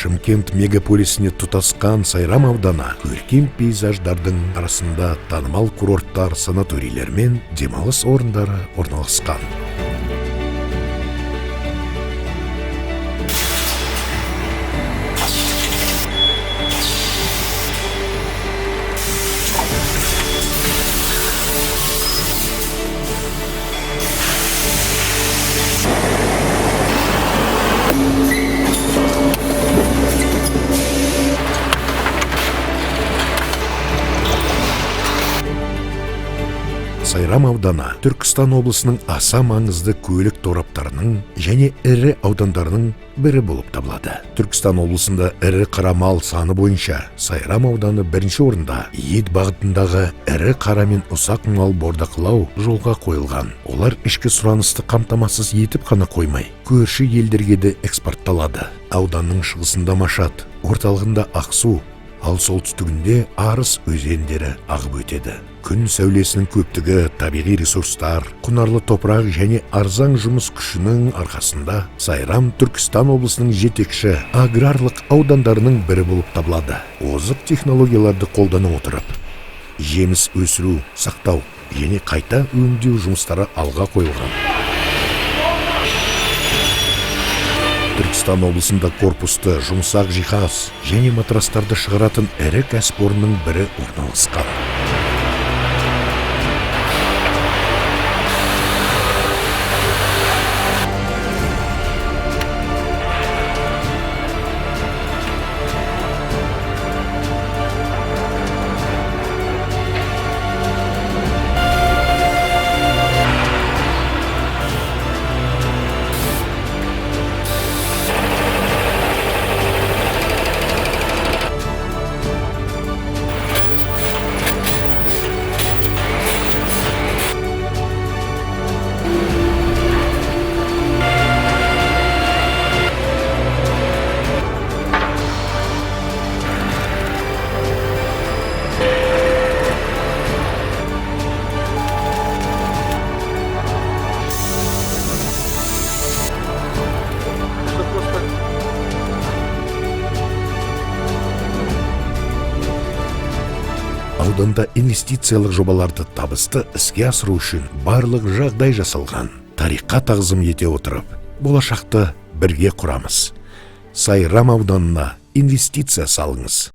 Шымкент мегаполисіне тұтасқан Сайрам ауданы көркем пейзаждардың арасында танымал курорттар, санаторийлер мен демалыс орындары орналасқан. Сайрам ауданы Түркістан облысының аса маңызды көлік тораптарының және ірі аудандарының бірі болып табылады. Түркістан облысында ірі қара мал саны бойынша Сайрам ауданы бірінші орында. Ет бағытындағы ірі қара мен ұсақ мал бордақылау жолға қойылған. Олар ішкі сұранысты қамтамасыз етіп қана қоймай, көрші елдерге де экспортталады. Ауданның шығысында Машат, орталығында Ақсу, ал солтүстігінде Арыс өзендері ағып өтеді. Күн сәулесінің көптігі, табиғи ресурстар, құнарлы топырақ және арзан жұмыс күшінің арқасында Сайрам Түркістан облысының жетекші аграрлық аудандарының бірі болып табылады. Озық технологияларды қолдана отырып, жеміс өсіру, сақтау және қайта өңдеу жұмыстары алға қойылған. Түркістан облысында корпусты, жұмсақ жиһаз және матрастарды шығаратын ірі кәсіпорынның бірі орналасқан. Ауданда инвестициялық жобаларды табысты іске асыру үшін барлық жағдай жасалған. Тарихқа тағзым ете отырып, болашақты бірге құрамыз. Сайрам ауданына инвестиция салыңыз.